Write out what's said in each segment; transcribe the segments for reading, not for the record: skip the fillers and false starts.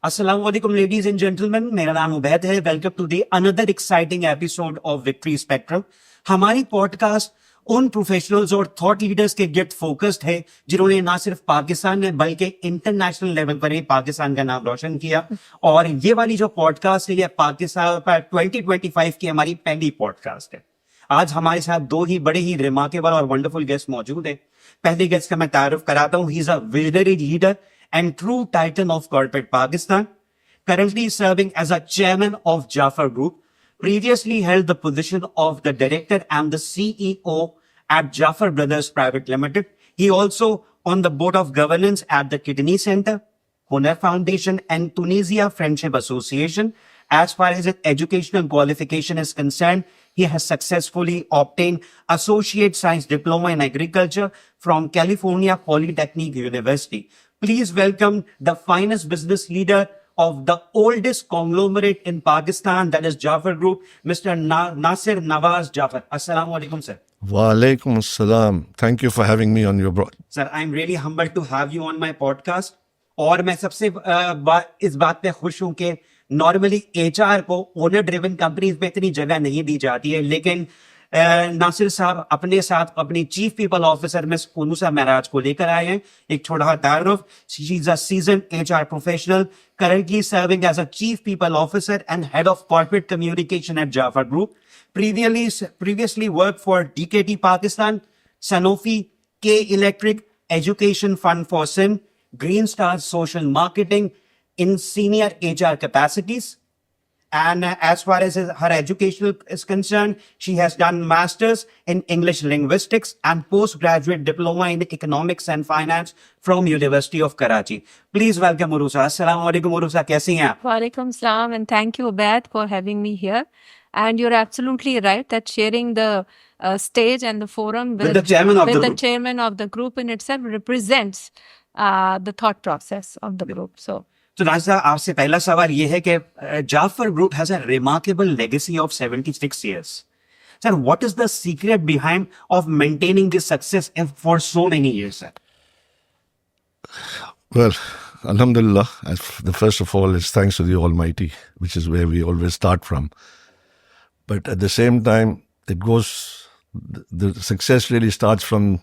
Assalamu alaikum, ladies and gentlemen. मेरा नाम उबैद है. Welcome to the another exciting episode of Victory Spectrum. हमारी podcast उन प्रोफेशनल्स और थॉट लीडर्स के गिफ्ट फोकस्ड है जिन्होंने ना सिर्फ पाकिस्तान में बल्कि इंटरनेशनल लेवल पर ही पाकिस्तान का नाम रोशन किया. और ये वाली जो पॉडकास्ट है ये पाकिस्तान पर 2025 की हमारी पहली पॉडकास्ट है. आज हमारे साथ दो ही बड़े ही रिमार्केबल और वंडरफुल गेस्ट मौजूद हैं. पहले गेस्ट का मैं तारुफ कराता हूँ. He is a visionary leader and true titan of corporate Pakistan, currently serving as a chairman of Jaffer Group, previously held the position of the director and the CEO at Jaffer Brothers Private Limited. He also on the board of governance at the Kidney Center, Hunar Foundation and Tunisia Friendship Association. As far as his educational qualification is concerned, he has successfully obtained Associate Science Diploma in Agriculture from California Polytechnic University. Please welcome the finest business leader of the oldest conglomerate in Pakistan, that is Jaffer Group, Mr. Nasser Nawaz Jaffer. Assalamu alaikum, sir. Wa alaikum assalam. Thank you for having me on your broad. Sir, I'm really humbled to have you on my podcast. और मैं सबसे इस बात पे खुश हूं कि normally HR को ओनर ड्रिवन कंपनीज में इतनी जगह नहीं दी जाती है, लेकिन नासिर साहब अपने साथ अपनी chief people officer miss Urusa Maharaj को लेकर आए हैं. एक छोटा तारुफ. She is a seasoned HR professional, currently serving as a chief people officer and head of corporate communication at Jaffer Group. Previously worked for DKT Pakistan, Sanofi, K Electric, Education Fund for Sim, Green Star Social Marketing in senior HR capacities. And as far as her education is concerned, she has done masters in English linguistics and postgraduate diploma in economics and finance from University of Karachi. Please welcome Uroosa. Assalamu alaikum Uroosa, कैसी हैं आप? Walaikum salam, and thank you Ubaid for having me here. And you're absolutely right that sharing the stage and the forum with the chairman of the group. Chairman of the group in itself represents the thought process of the group. तो नाज़िर, आपसे पहला सवाल ये है कि Jafar group has a remarkable legacy of 76 years. Sir, what is the secret behind of maintaining this success for so many years, sir? Well, alhamdulillah, the first of all is thanks to the Almighty, which is where we always start from. But at the same time, the success really starts from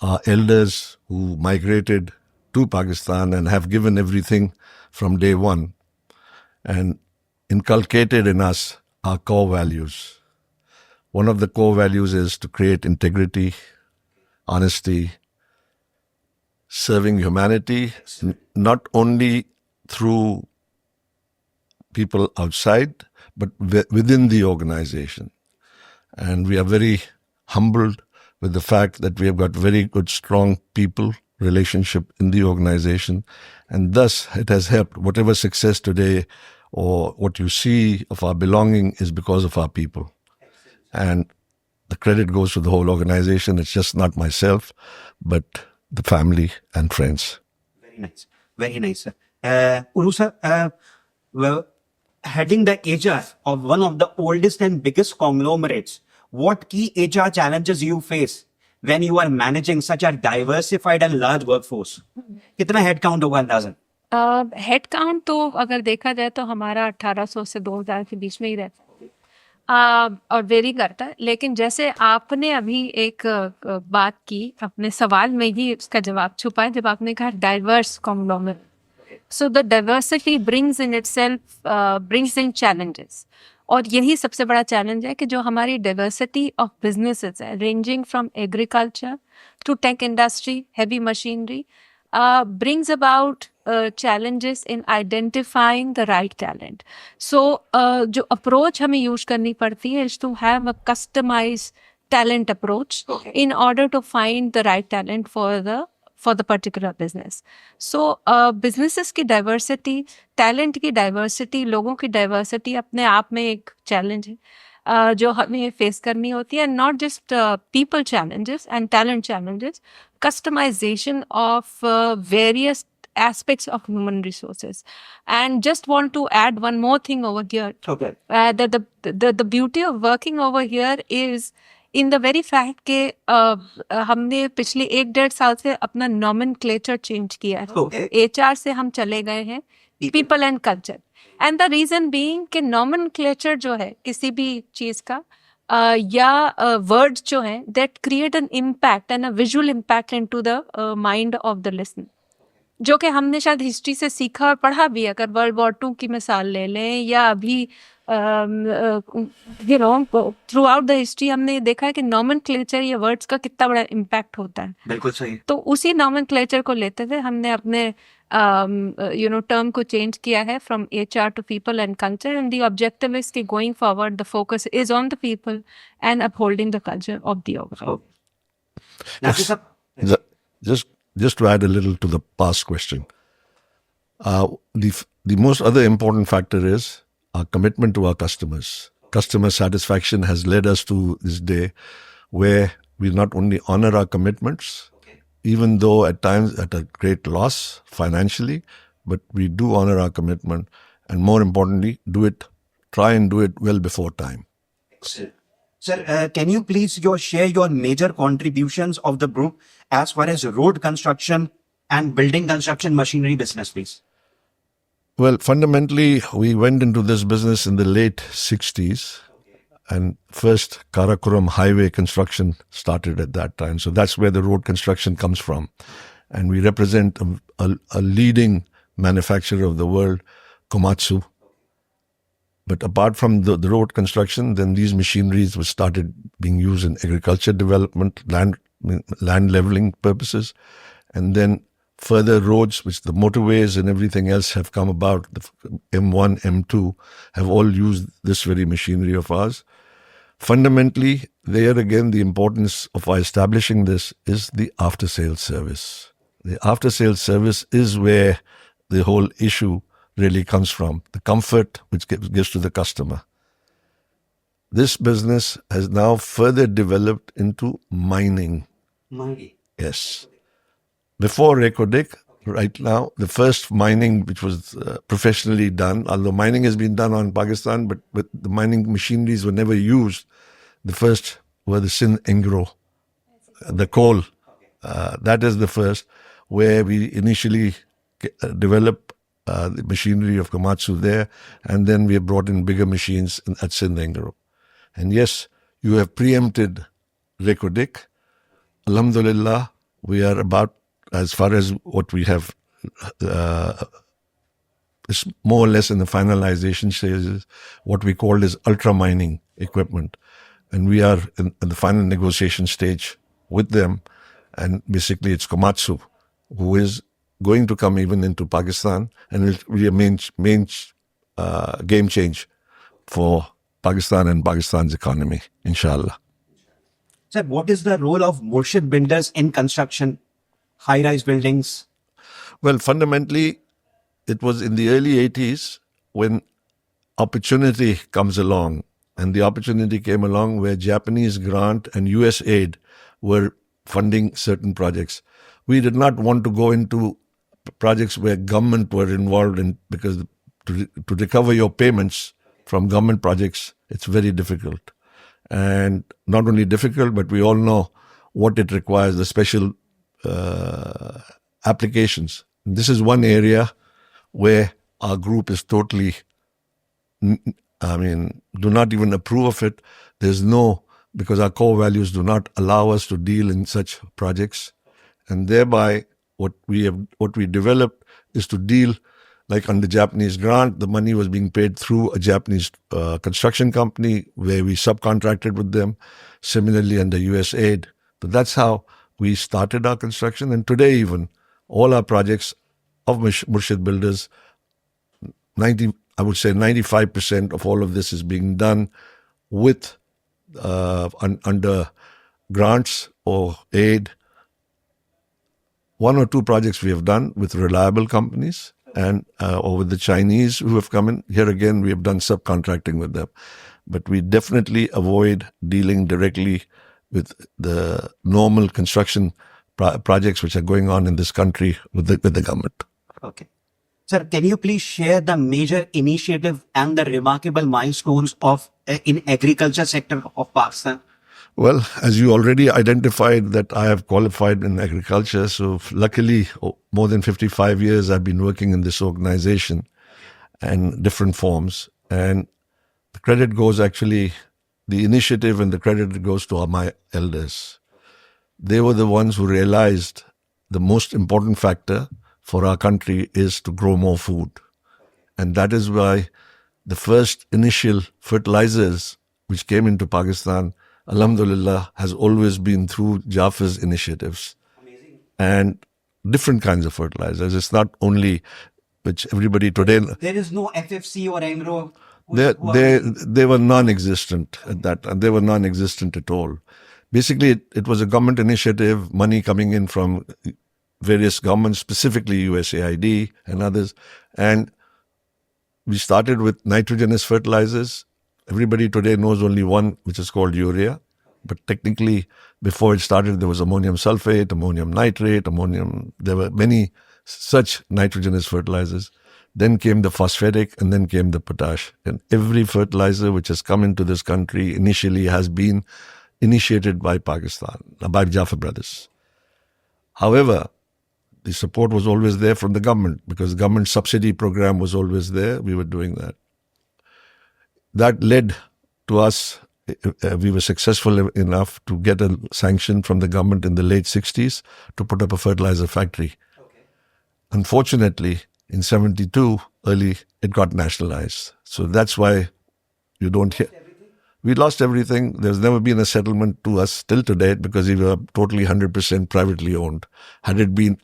our elders who migrated to Pakistan and have given everything from day one and inculcated in us our core values. One of the core values is to create integrity, honesty, serving humanity, not only through people outside, but within the organization. And we are very humbled with the fact that we have got very good, strong people relationship in the organization, and thus it has helped. Whatever success today or what you see of our belonging is because of our people. And the credit goes to the whole organization. It's just not myself, but the family and friends. Very nice. Very nice, sir. Uroosa, well, heading the HR of one of the oldest and biggest conglomerates, what key HR challenges you face when you are managing such a diversified and large workforce? कितना head count होगा अंदाजन? Head count तो अगर देखा जाए तो हमारा 1800 से 2000 के बीच में ही रहता है और वेरी करता है. लेकिन जैसे आपने अभी एक बात की, अपने सवाल में ही उसका जवाब छुपा है जब आपने कहा diverse conglomerate. So the diversity brings in itself brings in challenges. और यही सबसे बड़ा चैलेंज है कि जो हमारी डाइवर्सिटी ऑफ बिजनेसेस है, ranging from agriculture to tech industry, heavy machinery, brings about challenges in identifying the right talent. So जो approach हमें use करनी पड़ती है is to have a customized talent approach in order to find the right talent for the particular business. So businesses की diversity, talent की diversity, लोगों की diversity अपने आप में एक challenge है जो हमें फेस करनी होती है. Not just people challenges and talent challenges, customization of various aspects of human resources. And just want to add one more thing over here. Okay. That the beauty of working over here is in the very fact कि हमने पिछले 1-1.5 साल से अपना nomenclature change किया है. Okay. HR से हम चले गए हैं people and culture. And the reason being कि नॉमेनक्लेचर जो है किसी भी चीज का या वर्ड्स जो है that create an impact and a visual impact into the mind of the listener, जो कि हमने शायद हिस्ट्री से सीखा और पढ़ा भी. अगर वर्ल्ड वॉर 2 की मिसाल ले लें या अभी थ्रू आउट द हिस्ट्री हमने ये देखा है कि नॉमेनक्लेचर या वर्ड्स का कितना बड़ा इम्पैक्ट होता है. बिल्कुल सही. तो उसी नॉमेनक्लेचर को लेते हुए हमने अपने टर्म को चेंज किया है from HR to people and culture. And the objective is कि going forward the focus is on the people and upholding the culture of the organisation. Nasir साहब, Just to add a little to the past question, the most other important factor is our commitment to our customers. Customer satisfaction has led us to this day where we not only honor our commitments, even though at times at a great loss financially, but we do honor our commitment, and more importantly, try and do it well before time. Sir, can you please share your major contributions of the group as far as road construction and building construction machinery business, please? Well, fundamentally, we went into this business in the late 60s, and first Karakoram highway construction started at that time. So that's where the road construction comes from. And we represent a leading manufacturer of the world, Komatsu. But apart from the road construction, then these machineries were started being used in agriculture development, land leveling purposes, and then further roads, which the motorways and everything else have come about, the M1, M2, have all used this very machinery of ours. Fundamentally, there again, the importance of our establishing this is the after-sales service. The after-sales service is where the whole issue really comes from, the comfort which gives to the customer. This business has now further developed into mining. Mining. Yes. Before Recodic, right now, the first mining which was professionally done, although mining has been done on Pakistan, but the mining machineries were never used. The first were the Sindh Engro, the coal. That is the first, where we initially developed the machinery of Komatsu there, and then we have brought in bigger machines at Sindh Engro. And yes, you have preempted Recodic. Alhamdulillah, we are about, as far as what we have, is more or less in the finalization stages, what we call is ultra mining equipment. And we are in the final negotiation stage with them. And basically it's Komatsu who is going to come even into Pakistan, and it will be a main game change for Pakistan and Pakistan's economy, inshallah. Sir, what is the role of Murshid builders in construction, high-rise buildings? Well, fundamentally, it was in the early 80s when opportunity comes along, and the opportunity came along where Japanese grant and US aid were funding certain projects. We did not want to go into projects where government were involved in, because to recover your payments from government projects, it's very difficult. And not only difficult, but we all know what it requires, the special applications. This is one area where our group is totally, do not even approve of it. There's no, because our core values do not allow us to deal in such projects. And thereby, what we developed is to deal, like under Japanese grant, the money was being paid through a Japanese construction company where we subcontracted with them. Similarly, under US aid. But that's how we started our construction. And today even, all our projects of Murshid Builders, I would say 95% of all of this is being done with under grants or aid. One or two projects we have done with reliable companies and or with the Chinese who have come in. Here again, we have done subcontracting with them. But we definitely avoid dealing directly with the normal construction projects which are going on in this country with the government. Okay. Sir, can you please share the major initiative and the remarkable milestones of in agriculture sector of Pakistan? Well, as you already identified that I have qualified in agriculture, so luckily more than 55 years I've been working in this organization. and different forms. And the credit goes actually, the initiative and the credit goes to my elders. They were the ones who realized the most important factor for our country is to grow more food. And that is why the first initial fertilizers which came into Pakistan, alhamdulillah, has always been through Jaffer's initiatives. And different kinds of fertilizers. It's not only, which everybody today... There is no FFC or Angro. They were non-existent at that time. They were non-existent at all. Basically, it was a government initiative, money coming in from various governments, specifically USAID and others. And we started with nitrogenous fertilizers. Everybody today knows only one, which is called urea. But technically, before it started, there was ammonium sulfate, ammonium nitrate, there were many such nitrogenous fertilizers. Then came the phosphatic, and then came the potash. And every fertilizer which has come into this country initially has been initiated by Pakistan, by Jaffer brothers. However, the support was always there from the government because the government subsidy program was always there. We were doing that. That led to us, we were successful enough to get a sanction from the government in the late 60s to put up a fertilizer factory. Okay. Unfortunately, in 72, early, it got nationalized. So that's why you don't hear... We lost everything. There's never been a settlement to us till today because we were totally 100% privately owned. Had it been...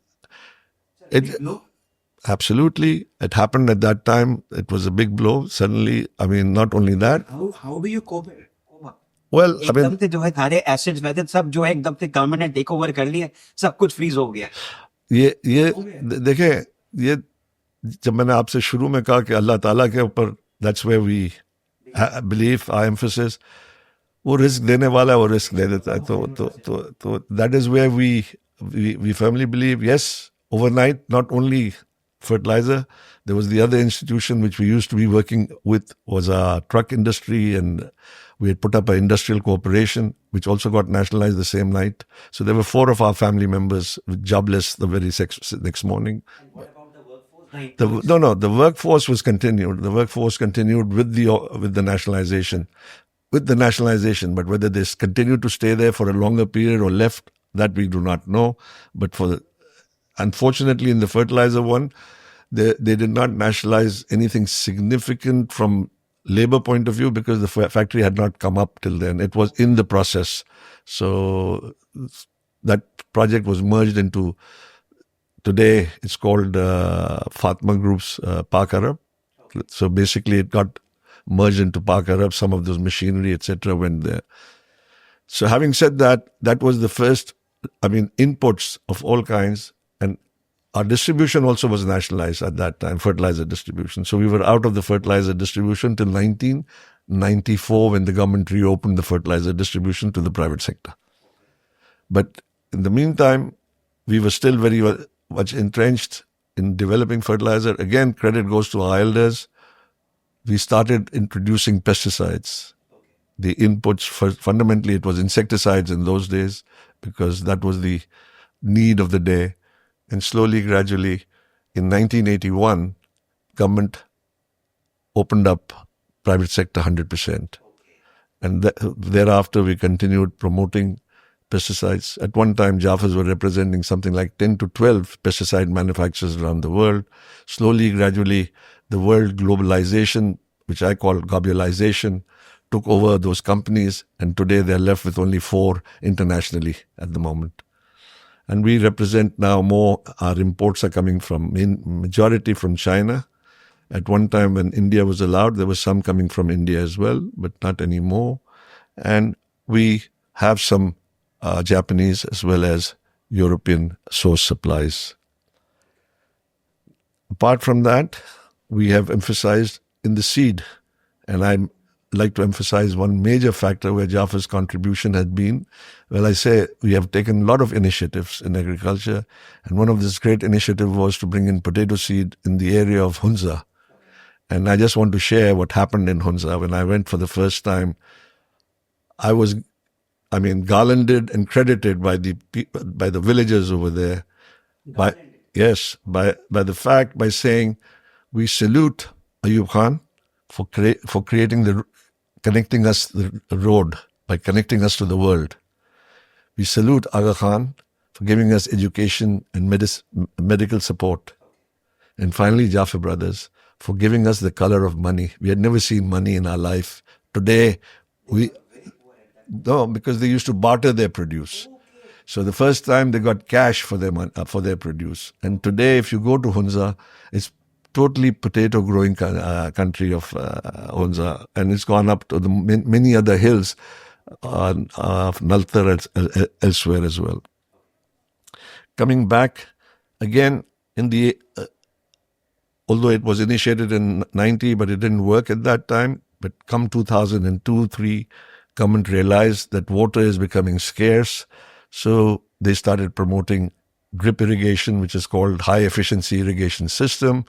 Absolutely. It happened at that time. It was a big blow. Suddenly, I mean, not only that... How do you cope? Well, I mean... एकदम से जो है सारे assets वैसे सब जो है एकदम से गवर्नमेंट ने टेक ओवर कर लिया, सब कुछ फ्रीज हो गया. ये देखें, ये जब मैंने आपसे शुरू में कहा कि अल्लाह ताला के ऊपर, that's where we believe, our emphasis, वो रिस्क देने वाला है, वो रिस्क दे देता है. तो that is where we firmly believe. Yes, overnight, not only fertilizer, there was the other institution which we used to be working with was our truck industry, and we had put up an industrial corporation which also got nationalized the same night. So there were 4 of our family members jobless the very next morning. And what about the workforce? The workforce was continued. The workforce continued with the nationalization. With the nationalization, but whether they continued to stay there for a longer period or left, that we do not know. But unfortunately, in the fertilizer one, they did not nationalize anything significant from labor point of view because the factory had not come up till then. It was in the process. So that project was merged into, today it's called Fatma Group's Pak Arab. So basically it got merged into Pak Arab. Some of those machinery, etc. went there. So having said that, that was the first, inputs of all kinds. And our distribution also was nationalized at that time, fertilizer distribution. So we were out of the fertilizer distribution till 1994 when the government reopened the fertilizer distribution to the private sector. But in the meantime, we were still very much entrenched in developing fertilizer. Again, credit goes to our elders. We started introducing pesticides. The inputs, fundamentally, it was insecticides in those days because that was the need of the day. And slowly, gradually, in 1981, government opened up private sector 100%. And thereafter, we continued promoting pesticides. At one time, Jaffers were representing something like 10 to 12 pesticide manufacturers around the world. Slowly, gradually, the world globalization, which I call globalization, took over those companies. And today, they're left with only 4 internationally at the moment. And we represent now more, our imports are coming from, majority from China. At one time when India was allowed, there was some coming from India as well, but not anymore. And we have some Japanese as well as European source supplies. Apart from that, we have emphasized in the seed. And I'm like to emphasize one major factor where Jaffer's contribution has been. Well, I say we have taken a lot of initiatives in agriculture, and one of this great initiative was to bring in potato seed in the area of Hunza. And I just want to share what happened in Hunza. When I went for the first time, I was, garlanded and credited by the villagers over there. By saying, we salute Ayub Khan for connecting us the road by connecting us to the world. We salute Aga Khan for giving us education and medical support. And finally, Jaffer brothers for giving us the color of money. We had never seen money in our life. Today, no, because they used to barter their produce. So the first time they got cash for their produce. And today, if you go to Hunza, it's totally potato growing country of Hunza, and it's gone up to the many other hills of Naltar elsewhere as well. Coming back again in the although it was initiated in 90, but it didn't work at that time. But come 2002-3, government realized that water is becoming scarce, so they started promoting drip irrigation, which is called high efficiency irrigation system,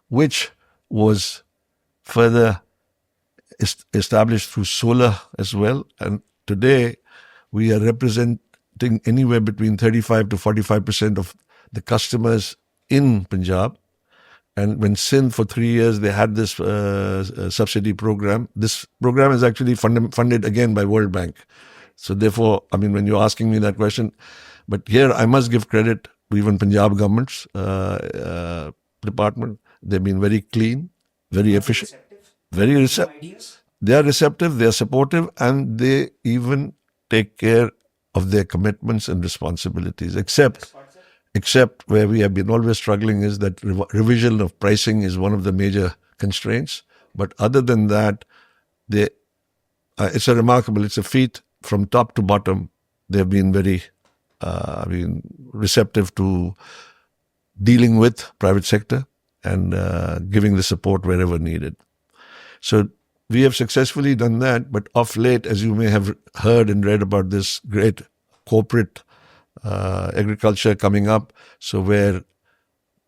which was further established through solar as well. And today we are representing anywhere between 35 to 45% of the customers in Punjab. And when Sindh for 3 years, they had this subsidy program. This program is actually funded again by World Bank. So therefore, I mean, when you're asking me that question, but here I must give credit to even Punjab government's department. They've been very clean, very efficient, very receptive. They are receptive, they are supportive, and they even take care of their commitments and responsibilities, except where we have been always struggling is that revision of pricing is one of the major constraints. But other than that, it's a feat from top to bottom. They've been very receptive to dealing with private sector and giving the support wherever needed. So we have successfully done that, but of late, as you may have heard and read about this great corporate agriculture coming up, so where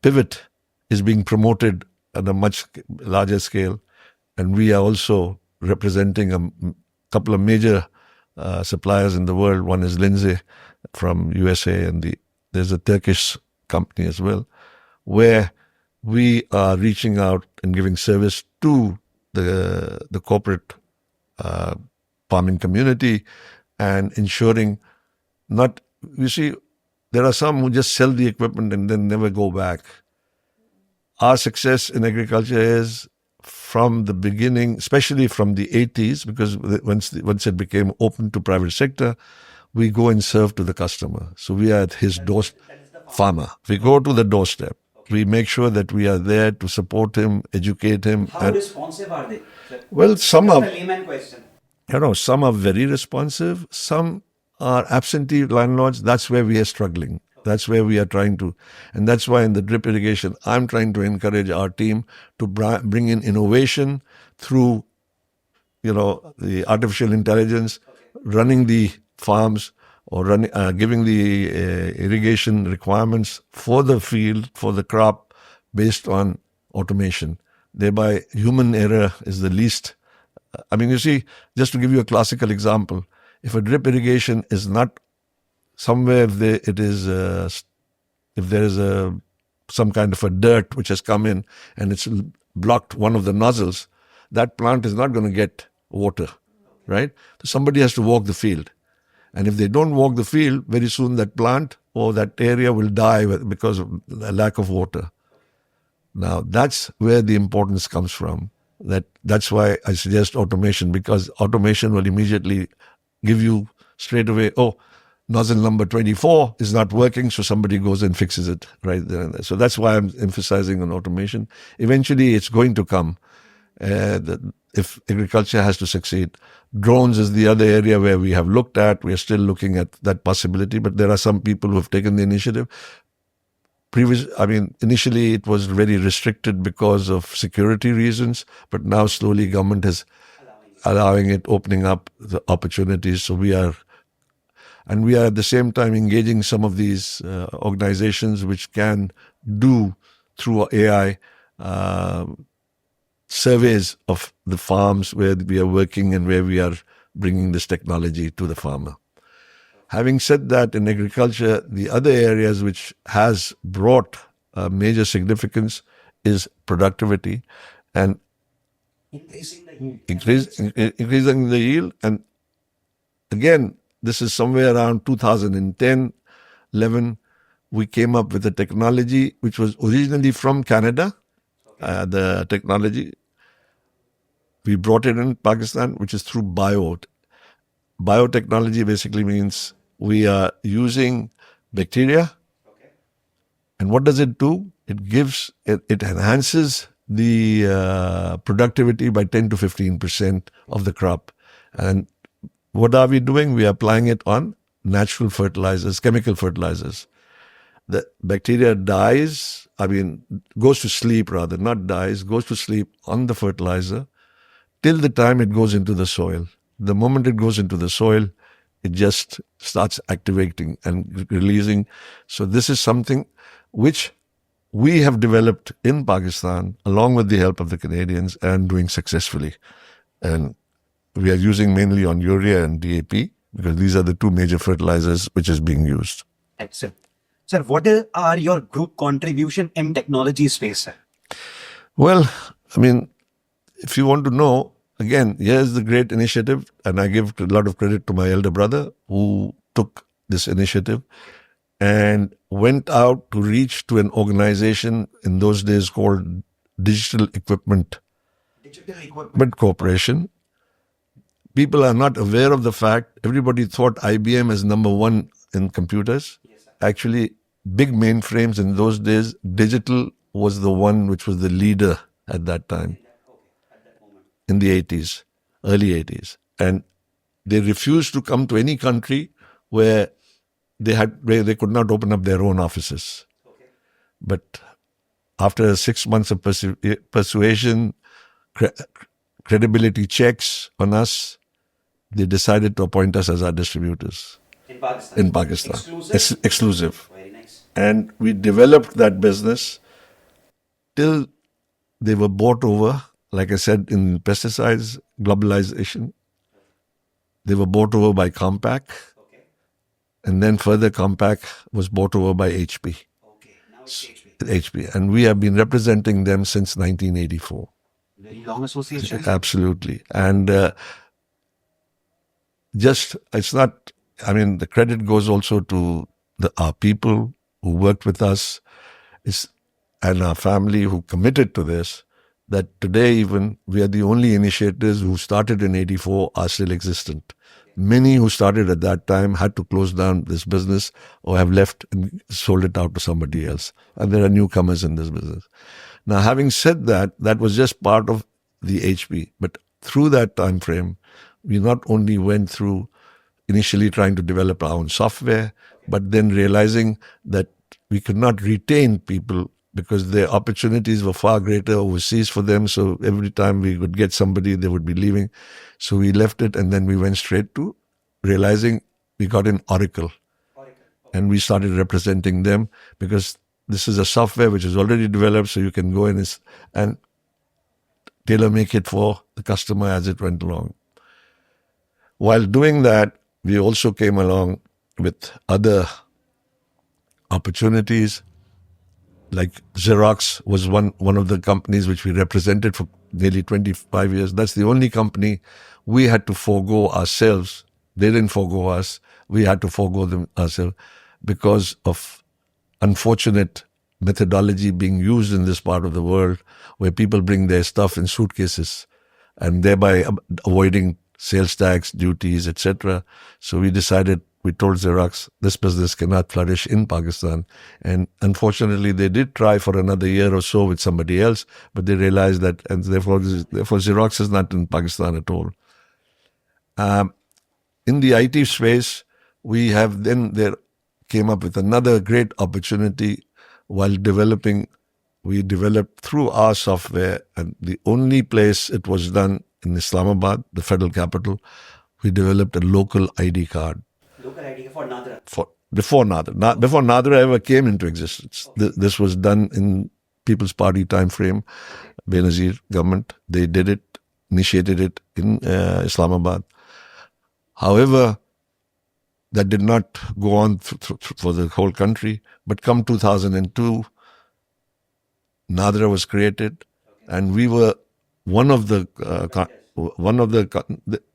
pivot is being promoted at a much larger scale, and we are also representing a couple of major suppliers in the world. One is Lindsay from USA, and there's a Turkish company as well, where we are reaching out and giving service to the corporate farming community and ensuring you see, there are some who just sell the equipment and then never go back. Our success in agriculture is from the beginning, especially from the 80s, because once it became open to private sector, we go and serve to the customer. So we are at his doorstep, farmer. We go to the doorstep. We make sure that we are there to support him, educate him. How responsive are they? Well, some are. That's a layman question. Some are very responsive. Some are absentee landlords. That's where we are struggling. That's where we are trying to, and that's why in the drip irrigation, I'm trying to encourage our team to bring in innovation through, the artificial intelligence, running the farms or giving the irrigation requirements for the field, for the crop, based on automation. Thereby, human error is the least. I mean, you see, just to give you a classical example, if a drip irrigation is not somewhere, if there is some kind of a dirt which has come in and it's blocked one of the nozzles, that plant is not going to get water, right? So somebody has to walk the field. And if they don't walk the field, very soon that plant or that area will die because of the lack of water. Now, that's where the importance comes from. That's why I suggest automation, because automation will immediately give you straight away, nozzle number 24 is not working, so somebody goes and fixes it right there and there. So that's why I'm emphasizing on automation. Eventually, it's going to come if agriculture has to succeed. Drones is the other area where we have looked at. We are still looking at that possibility, but there are some people who have taken the initiative. Initially it was very restricted because of security reasons, but now slowly government is allowing it, opening up the opportunities. So we are at the same time engaging some of these organizations which can do through AI surveys of the farms where we are working and where we are bringing this technology to the farmer. Having said that, in agriculture, the other areas which has brought major significance is productivity. And Increasing the yield. increasing the yield. And again, this is somewhere around 2010, 11. We came up with a technology which was originally from Canada. The technology, we brought it in Pakistan, which is through biotechnology. Basically means we are using bacteria. And what does it do? It enhances the productivity by 10 to 15% of the crop. And what are we doing? We are applying it on natural fertilizers, chemical fertilizers. The bacteria goes to sleep rather, not dies, goes to sleep on the fertilizer till the time it goes into the soil. The moment it goes into the soil, it just starts activating and releasing. So this is something which we have developed in Pakistan along with the help of the Canadians and doing successfully. And we are using mainly on urea and DAP because these are the two major fertilizers which is being used. Excellent. Sir, what are your group contribution in technology space, sir? Well, if you want to know, again, here's the great initiative, and I give a lot of credit to my elder brother who took this initiative and went out to reach to an organization in those days called Digital Equipment Corporation. People are not aware of the fact, everybody thought IBM is number one in computers. Actually, big mainframes in those days, digital was the one which was the leader at that time. In the 80s, early 80s. And they refused to come to any country where they could not open up their own offices. But after 6 months of persuasion, credibility checks on us, they decided to appoint us as our distributors. In Pakistan. Exclusive. Very nice. And we developed that business till they were bought over. Like I said, in pesticides, globalization, they were bought over by Compaq. And then further Compaq was bought over by HP. Okay, now it's HP. And we have been representing them since 1984. Very long association. Absolutely. And the credit goes also to our people who worked with us and our family who committed to this, that today even we are the only initiators who started in 84 are still existent. Many who started at that time had to close down this business or have left and sold it out to somebody else. And there are newcomers in this business. Now, having said that, that was just part of the HP. But through that time frame, we not only went through initially trying to develop our own software, but then realizing that we could not retain people because their opportunities were far greater overseas for them. So every time we would get somebody, they would be leaving. So we left it and then we went straight to realizing we got in Oracle. And we started representing them because this is a software which is already developed, so you can go in and tailor make it for the customer as it went along. While doing that, we also came along with other opportunities. Like Xerox was one of the companies which we represented for nearly 25 years. That's the only company we had to forego ourselves. They didn't forego us. We had to forego them ourselves because of unfortunate methodology being used in this part of the world where people bring their stuff in suitcases and thereby avoiding sales tax, duties, etc. So we told Xerox, this business cannot flourish in Pakistan. And unfortunately, they did try for another year or so with somebody else, but they realized that, and therefore Xerox is not in Pakistan at all. In the IT space, there came up with another great opportunity while developing. We developed through our software, and the only place it was done in Islamabad, the federal capital, we developed a local ID card. Local ID for Nadra. Before Nadra ever came into existence. This was done in People's Party time frame, Benazir government. They did it, initiated it in Islamabad. However, that did not go on for the whole country. But come 2002, Nadra was created, and we were one of the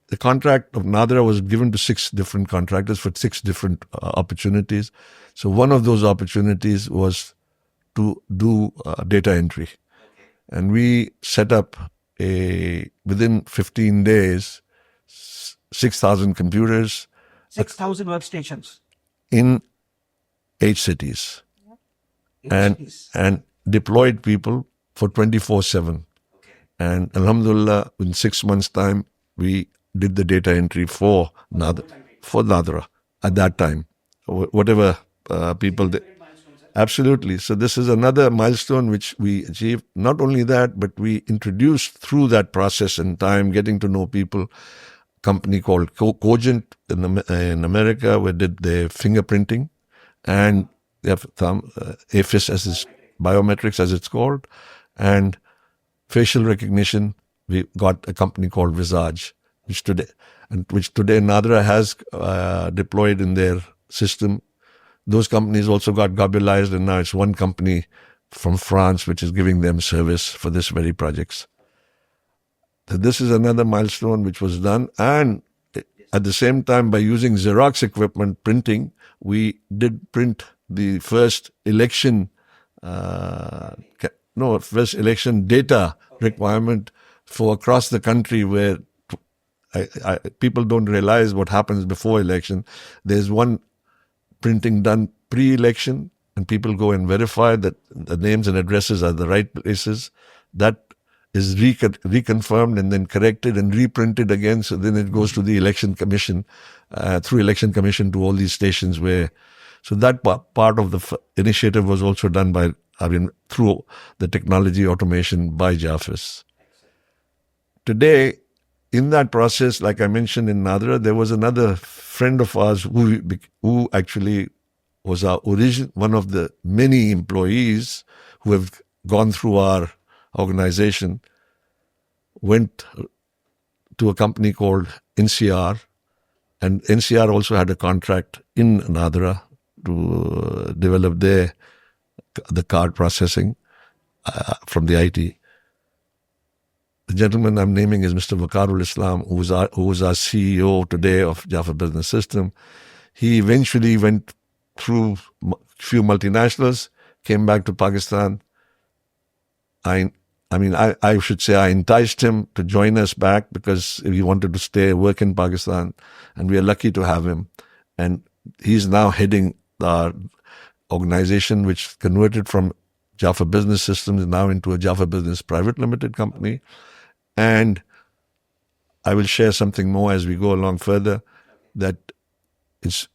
the contract of Nadra was given to 6 different contractors for 6 different opportunities. So one of those opportunities was to do data entry, and we set up within 15 days 6,000 computers 6,000 workstations. in 8 cities, and deployed people for 24/7. And Alhamdulillah, in 6 months' time, we did the data entry for Nadra at that time. Whatever people did. Absolutely. So this is another milestone which we achieved. Not only that, but we introduced through that process and time, getting to know people, company called Cogent in America, where did their fingerprinting, and they have AFIS as its biometrics as it's called, and facial recognition. We got a company called Visage, which today Nadra has deployed in their system. Those companies also got globalized, and now it's one company from France which is giving them service for this very projects. So this is another milestone which was done, and at the same time, by using Xerox equipment printing, we did print the first election data requirement for across the country, where people don't realize what happens before election. There's one printing done pre-election, and people go and verify that the names and addresses are the right places. That is reconfirmed and then corrected and reprinted again. So then it goes to the election commission, through election commission to all these stations where. So that part of the initiative was also done by, through the technology automation by Jaffers. Today, in that process, like I mentioned in Nadra, there was another friend of ours who actually was one of the many employees who have gone through our organization, went to a company called NCR, and NCR also had a contract in Nadra to develop the card processing from the IT. The gentleman I'm naming is Mr. Wakarul Islam, who is our CEO today of Jaffer Business System. He eventually went through a few multinationals, came back to Pakistan. I should say I enticed him to join us back because he wanted to work in Pakistan, and we are lucky to have him. And he's now heading our organization, which converted from Jaffer Business Systems now into a Jaffer Business Private Limited company. And I will share something more as we go along further, that it's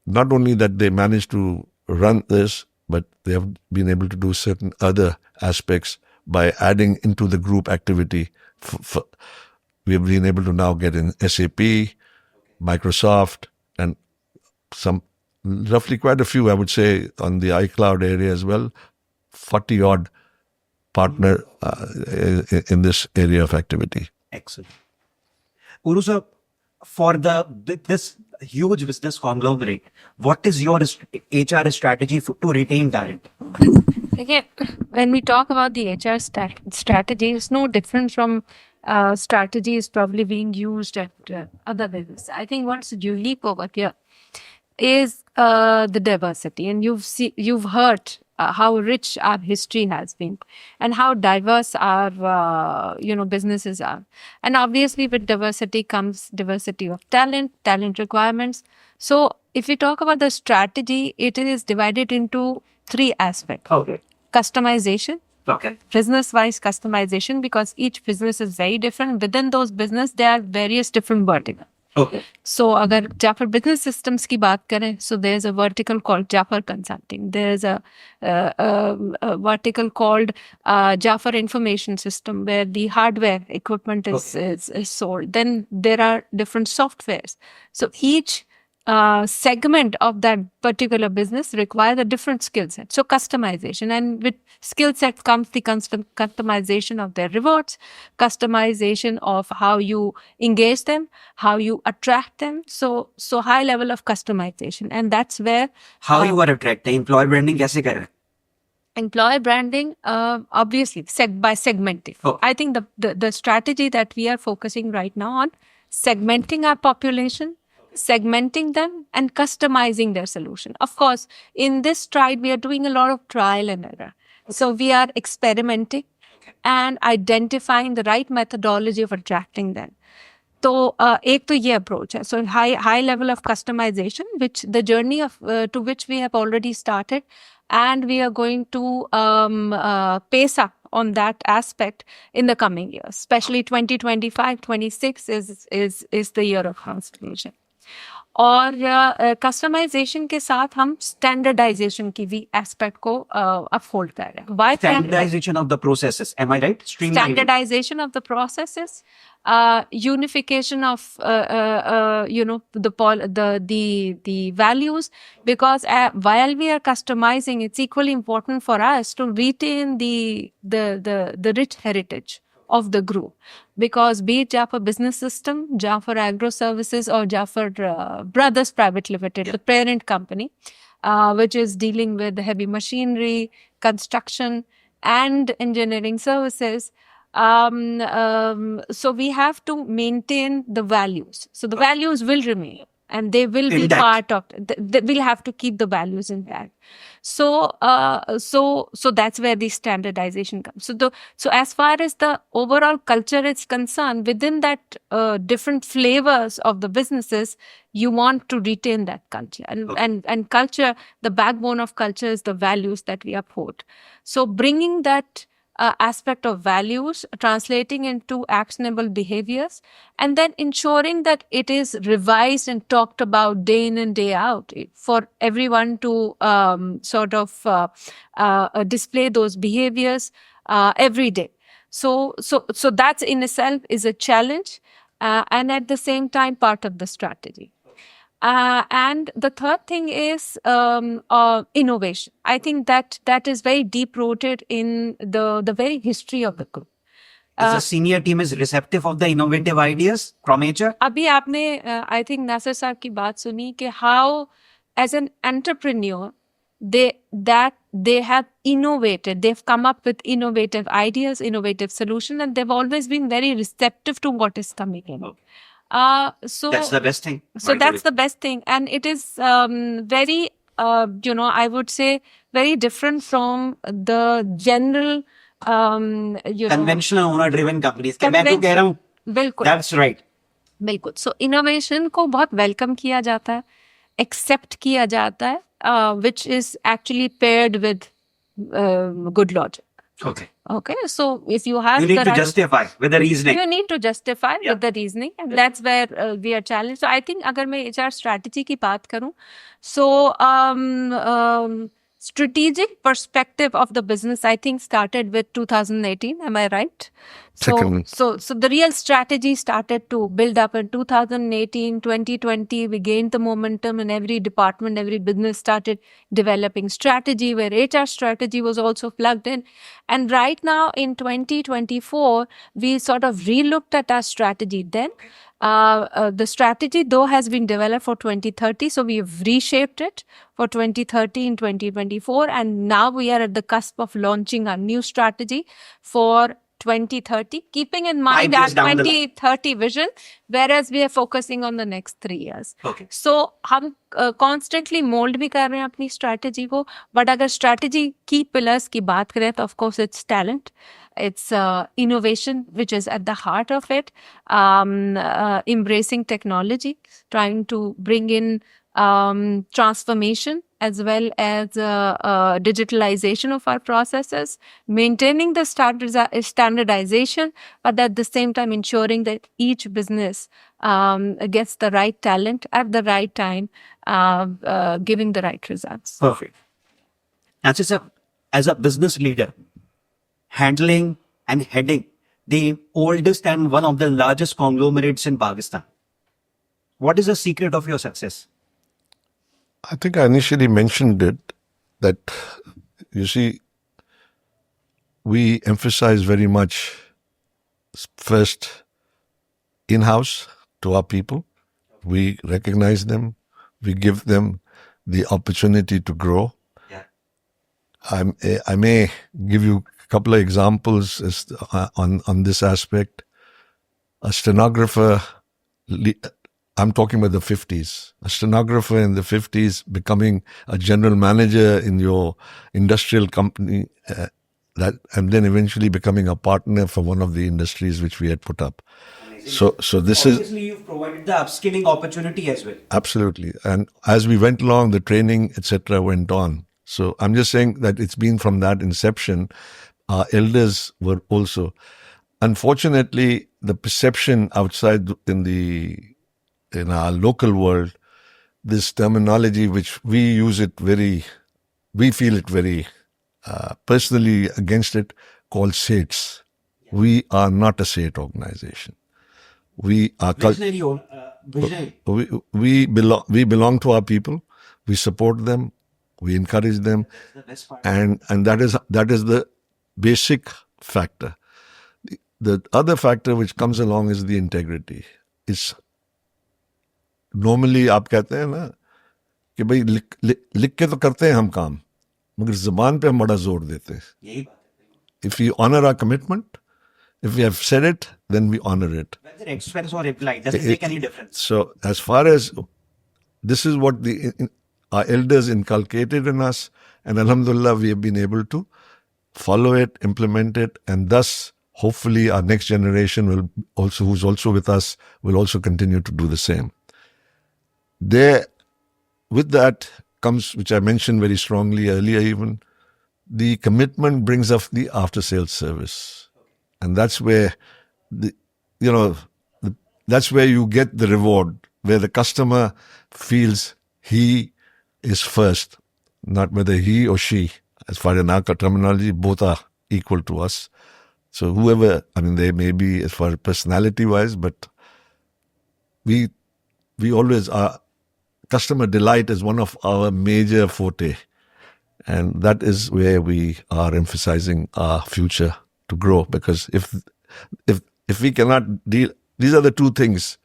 not only that they managed to run this, but they have been able to do certain other aspects by adding into the group activity. We have been able to now get in SAP, Microsoft, and roughly quite a few, I would say, on the iCloud area as well, 40-odd partner in this area of activity. Excellent. Uroosa, for this huge business conglomerate, what is your HR strategy to retain talent? Again, when we talk about the HR strategy, it's no different from strategies probably being used at other businesses. I think what's unique over here is the diversity, and you've heard how rich our history has been and how diverse our businesses are. And obviously with diversity comes diversity of talent requirements. So if we talk about the strategy, it is divided into 3 aspects. Okay. Customization. Okay. Business-wise customization, because each business is very different. Within those business, there are various different verticals. Okay. So agar Jaffer Business Systems ki baat kare, so there's a vertical called Jaffer Consulting. There's a vertical called Jaffer Information System, where the hardware equipment is sold. Then there are different softwares. So each segment of that particular business requires a different skill set. So customization, and with skill sets comes the customization of their rewards, customization of how you engage them, how you attract them. So high level of customization, and that's where how you are attracting employer branding. कैसे कर रहे हैं? Employer branding, obviously, by segmenting. Oh. I think the strategy that we are focusing right now on segmenting our population, segmenting them, and customizing their solution. Of course, in this stride, we are doing a lot of trial and error. So we are experimenting and identifying the right methodology of attracting them. तो एक तो ये approach है so high level of customisation which the journey of to which we have already started and we are going to pace up on that aspect in the coming years, especially 2025-26 is the year of transformation. और customization के साथ हम standardisation की भी aspect को uphold कर रहे हैं. Why Standardization of the processes, am I right? Streamlining. Standardization of the processes, unification of the values, because while we are customizing, it's equally important for us to retain the rich heritage of the group, because be it Jaffer Business System, Jaffer Agro Services, or Jaffer Brothers Private Limited, the parent company, which is dealing with heavy machinery, construction, and engineering services. So we have to maintain the values. So the values will remain, and they will be Intact. part of. We'll have to keep the values intact. So that's where the standardization comes. So as far as the overall culture is concerned, within that different flavors of the businesses, you want to retain that culture, and culture, the backbone of culture is the values that we uphold. So bringing that aspect of values, translating into actionable behaviors, and then ensuring that it is revised and talked about day in and day out for everyone to display those behaviors every day. So that in itself is a challenge, and at the same time part of the strategy. And the third thing is innovation. I think that is very deep rooted in the very history of the group. The senior team is receptive of the innovative ideas from HR. अभी आपने I think Nasir साहब की बात सुनी कि how as an entrepreneur they have innovated, they've come up with innovative ideas, innovative solutions, and they've always been very receptive to what is coming in. Okay. So That's the best thing. So that's the best thing, and it is very, I would say, very different from the general, Conventional owner-driven companies. कि मैं तो कह रहा हूँ, बिल्कुल. That's right. बिल्कुल. So innovation को बहुत welcome किया जाता है, accept किया जाता है, which is actually paired with good logic. Okay, so if you have You need to justify with the reasoning. You need to justify with the reasoning, and that's where we are challenged. So I think अगर मैं HR strategy की बात करूँ, so strategic perspective of the business, I think, started with 2018. Am I right? So the real strategy started to build up in 2018, 2020. We gained the momentum, and every department, every business started developing strategy, where HR strategy was also plugged in. And right now in 2024, we sort of relooked at our strategy then. The strategy, though, has been developed for 2030, so we've reshaped it for 2030 and 2024, and now we are at the cusp of launching our new strategy for 2030, keeping in mind our 2030 vision, whereas we are focusing on the next 3 years. Okay. So हम constantly mold भी कर रहे हैं अपनी strategy को, but अगर strategy key pillars की बात करें तो of course it's talent. It's innovation, which is at the heart of it, embracing technology, trying to bring in transformation as well as digitalization of our processes, maintaining the standardization, but at the same time ensuring that each business gets the right talent at the right time, giving the right results. Perfect. Nancy sir, as a business leader, handling and heading the oldest and one of the largest conglomerates in Pakistan, what is the secret of your success? I think I initially mentioned it, that, you see, we emphasize very much first in-house to our people. We recognize them. We give them the opportunity to grow. Yeah. I may give you a couple of examples on this aspect. A stenographer, I'm talking about the 50s, a stenographer in the 50s becoming a general manager in your industrial company, and then eventually becoming a partner for one of the industries which we had put up. So this is Obviously, you've provided the upskilling opportunity as well. absolutely. And as we went along, the training, etc., went on. So I'm just saying that it's been from that inception. Our elders were also. Unfortunately, the perception outside in our local world, this terminology which we use it we feel it very personally against it, called SATs. We are not a SAT organization. We are Visionary, visionary. we belong to our people. We support them. We encourage them, The best part. and that is the basic factor. The other factor which comes along is the integrity. It's normally आप कहते हैं ना कि भाई लिख के तो करते हैं हम काम, मगर ज़बान पे हम बड़ा जोर देते हैं. यही बात है. If we honor our commitment, if we have said it, then we honor it. Whether express or reply doesn't make any difference. So as far as this is what our elders inculcated in us, and alhamdulillah, we have been able to follow it, implement it, and thus hopefully our next generation who's also with us, will also continue to do the same. With that comes, which I mentioned very strongly earlier even, the commitment brings up the after sales service. And that's where that's where you get the reward, where the customer feels he is first, not whether he or she. As far as our terminology, both are equal to us. So whoever, they may be as far as personality wise, but we always are. Customer delight is one of our major forte. And that is where we are emphasizing our future to grow. Because if we cannot deal, these are the two things,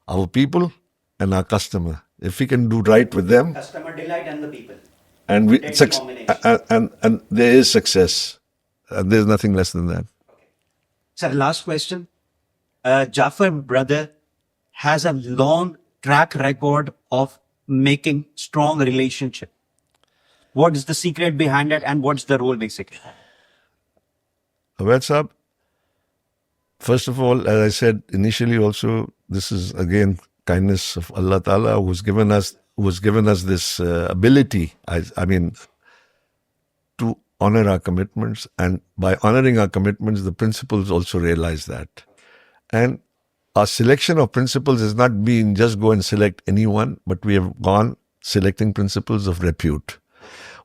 our people and our customer. If we can do right with them, Customer delight and the people. and Combination. there is success, and there's nothing less than that. Sir, last question. Jaffer brother has a long track record of making strong relationship. What is the secret behind it, and what's the role basically? Awad Saab, first of all, as I said initially also, this is again kindness of Allah Ta'ala who's given us this ability, to honor our commitments. And by honoring our commitments, the principals also realize that. And our selection of principals has not been just go and select anyone, but we have gone selecting principals of repute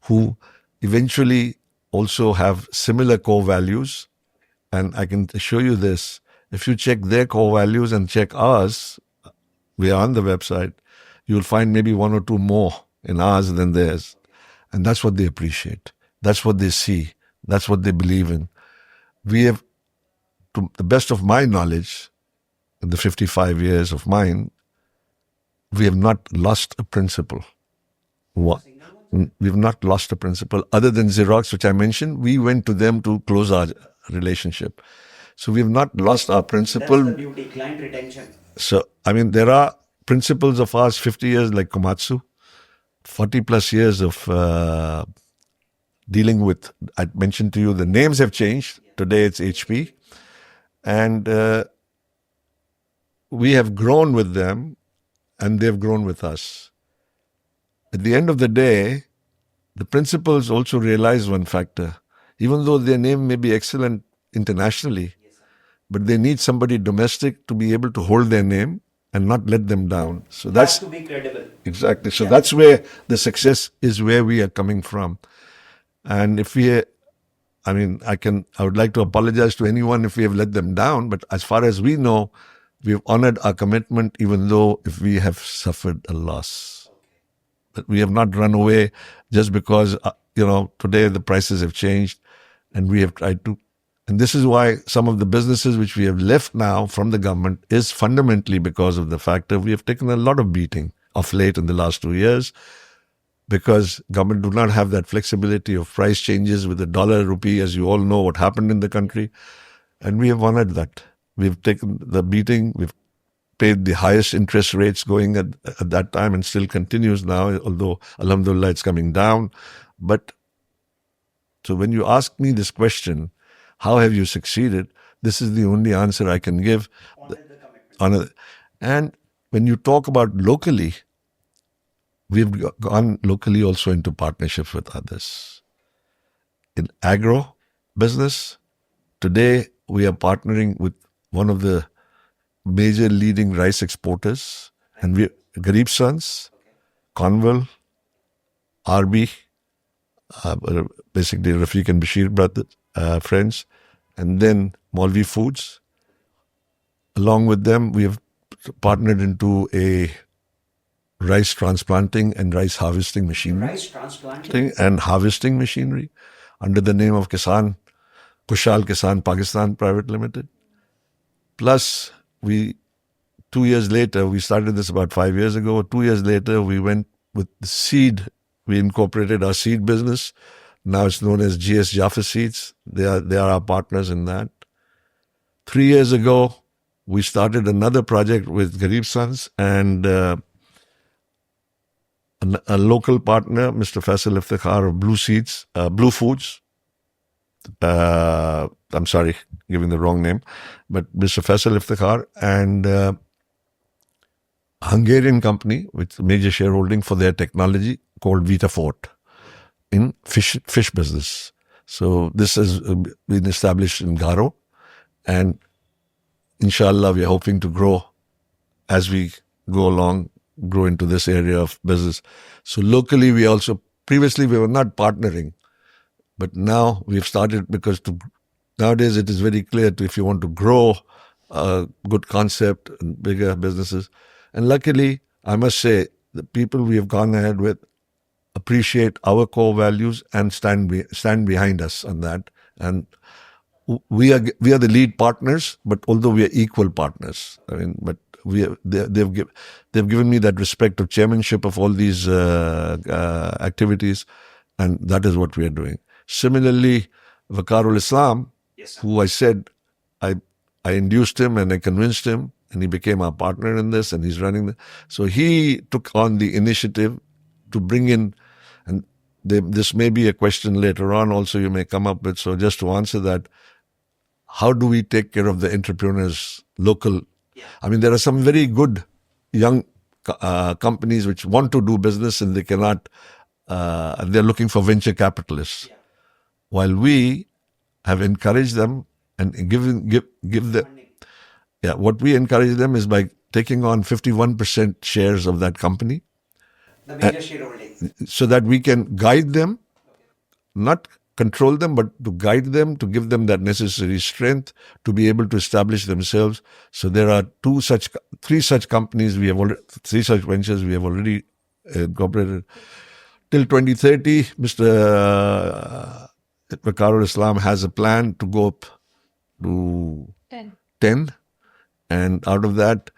who eventually also have similar core values. And I can assure you this, if you check their core values and check ours, we are on the website, you'll find maybe one or two more in ours than theirs. And that's what they appreciate. That's what they see. That's what they believe in. We have, to the best of my knowledge, in the 55 years of mine, we have not lost a principle. We've not lost a principle. Other than Xerox, which I mentioned, we went to them to close our relationship. So we have not lost our principle. That's the beauty, client retention. So, there are principles of ours, 50 years like Komatsu, 40 plus years of dealing with, I mentioned to you, the names have changed. Today it's HP. And we have grown with them and they've grown with us. At the end of the day, the principals also realize one factor. Even though their name may be excellent internationally, but they need somebody domestic to be able to hold their name and not let them down. So that's to be credible. exactly. So that's where the success is, where we are coming from. And if I would like to apologize to anyone if we have let them down, but as far as we know, we have honored our commitment, even though if we have suffered a loss. But we have not run away just because, today the prices have changed and we have tried to. And this is why some of the businesses which we have left now from the government is fundamentally because of the fact that we have taken a lot of beating of late in the last 2 years. because government do not have that flexibility of price changes with the dollar rupee, as you all know what happened in the country. And we have honored that. We've taken the beating. We've paid the highest interest rates going at that time and still continues now, although alhamdulillah it's coming down. But so when you ask me this question, how have you succeeded? This is the only answer I can give. And when you talk about locally, we've gone locally also into partnerships with others. In agro business, today we are partnering with one of the major leading rice exporters, and we Garib Sons, Conwell, RB, basically Rafiq and Bashir brothers, friends, and then Maulvi Foods. Along with them, we have partnered into a rice transplanting and rice harvesting machinery. Rice transplanting And harvesting machinery under the name of Kushal Kisan Pakistan Private Limited. Plus, 2 years later, we started this about 5 years ago. 2 years later, we went with the seed. We incorporated our seed business. Now it's known as GS Jaffer Seeds. They are our partners in that. 3 years ago, we started another project with Garib Sons and a local partner, Mr. Faisal Iftikhar of Blue Foods. I'm sorry, giving the wrong name, but Mr. Faisal Iftikhar and a Hungarian company with major shareholding for their technology called Vitafort in fish business. So this has been established in Garo, and inshallah we are hoping to grow as we go along, grow into this area of business. So locally previously we were not partnering, but now we've started because nowadays it is very clear if you want to grow a good concept and bigger businesses. And luckily, I must say, the people we have gone ahead with appreciate our core values and stand behind us on that. And we are the lead partners, but although we are equal partners, but they've given me that respect of chairmanship of all these activities, and that is what we are doing. Similarly, Vakarul Islam, who I said I induced him and I convinced him, and he became our partner in this, and he's running the. So he took on the initiative to bring in, and this may be a question later on also you may come up with. So just to answer that, how do we take care of the entrepreneurs local? There are some very good young companies which want to do business and they cannot, they're looking for venture capitalists. While we have encouraged them and give them, what we encourage them is by taking on 51% shares of that company. the major shareholding. So that we can guide them, not control them, but to guide them, to give them that necessary strength to be able to establish themselves. So there are three such companies three such ventures we have already incorporated. Till 2030, Mr. Vakarul Islam has a plan to go up to 10. And out of that,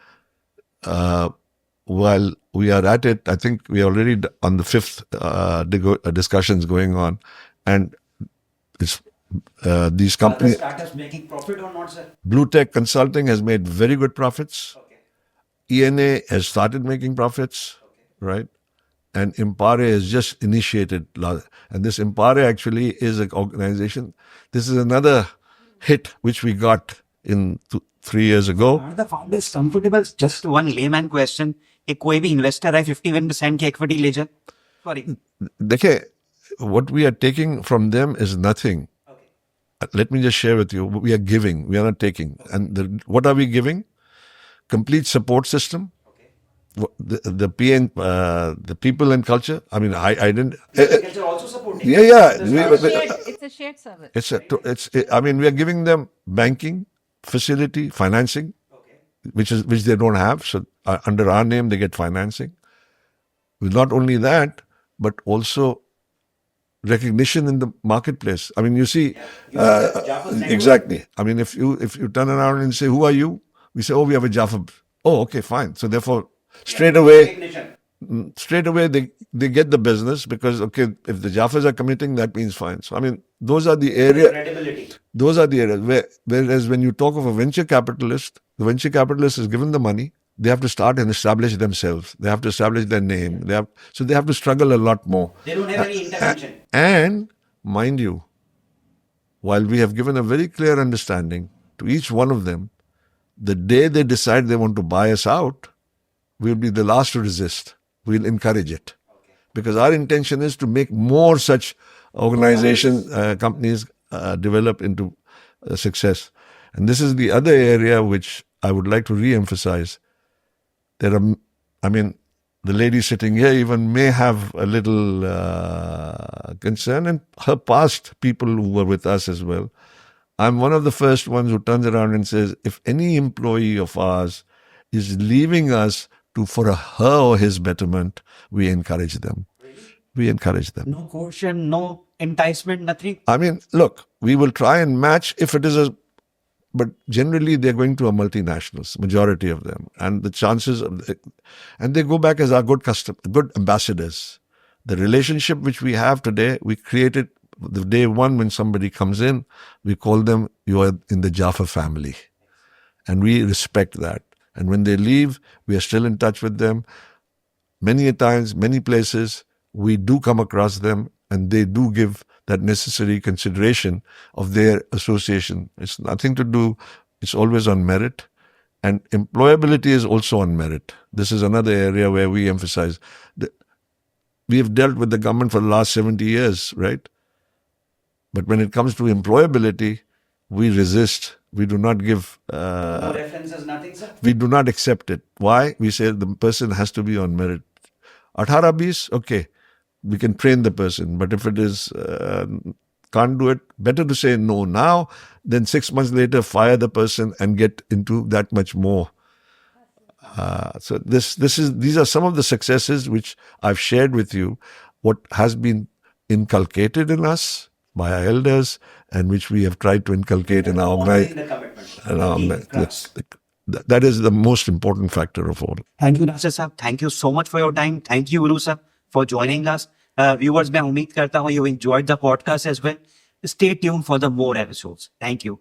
while we are at it, I think we are already on the 5th discussions going on. And it's these companies. Are the startups making profit or not, sir? Blue Tech Consulting has made very good profits. Okay. ENA has started making profits, right? And Impare has just initiated. And this Impare actually is an organization. This is another hit which we got in 3 years ago. Are the founders comfortable? Just one layman question. एक कोई भी investor है 51% की equity ले जाए? Sorry. देखिए, what we are taking from them is nothing. Okay. Let me just share with you. We are giving. We are not taking. And what are we giving? Complete support system. The PN, the people and culture. I didn't. Agriculture also supporting. Yeah. It's a shared service. We are giving them banking facility, financing, which they don't have. So under our name, they get financing. Not only that, but also recognition in the marketplace. You see, exactly. If you turn around and say, "Who are you?" We say, "Oh, we have a Jaffer." Oh, okay, fine. So therefore, straight away, straight away they get the business because, okay, if the Jaffers are committing, that means fine. So, I mean, those are the areas whereas when you talk of a venture capitalist, the venture capitalist is given the money, they have to start and establish themselves. They have to establish their name. They have to struggle a lot more. They don't have any intervention. And mind you, while we have given a very clear understanding to each one of them, the day they decide they want to buy us out, we'll be the last to resist. We'll encourage it. Because our intention is to make more such organizations, companies develop into success. And this is the other area which I would like to re-emphasize. The lady sitting here even may have a little concern, and her past people who were with us as well. I'm one of the first ones who turns around and says, if any employee of ours is leaving us for her or his betterment, we encourage them. We encourage them. No caution, no enticement, nothing. I mean, look, we will try and match if it is but generally they're going to a multinationals, majority of them. And the chances and they go back as our good ambassadors. The relationship which we have today, we created the day one when somebody comes in, we call them, you are in the Jaffer family. And we respect that. And when they leave, we are still in touch with them. Many times, many places, we do come across them and they do give that necessary consideration of their association. It's nothing to do, it's always on merit. And employability is also on merit. This is another area where we emphasize. We have dealt with the government for the last 70 years, right? But when it comes to employability, we resist. We do not give... no references, nothing, sir? We do not accept it. Why? We say the person has to be on merit. 18-20, okay, we can train the person. But if it is... can't do it, better to say no now than 6 months later fire the person and get into that much more. So these are some of the successes which I've shared with you, what has been inculcated in us by our elders and which we have tried to inculcate in our that is the most important factor of all. Thank you, Nasser Sahab. Thank you so much for your time. Thank you, Uroosa, for joining us. Viewers, मैं उम्मीद करता हूँ you enjoyed the podcast as well. Stay tuned for the more episodes. Thank you.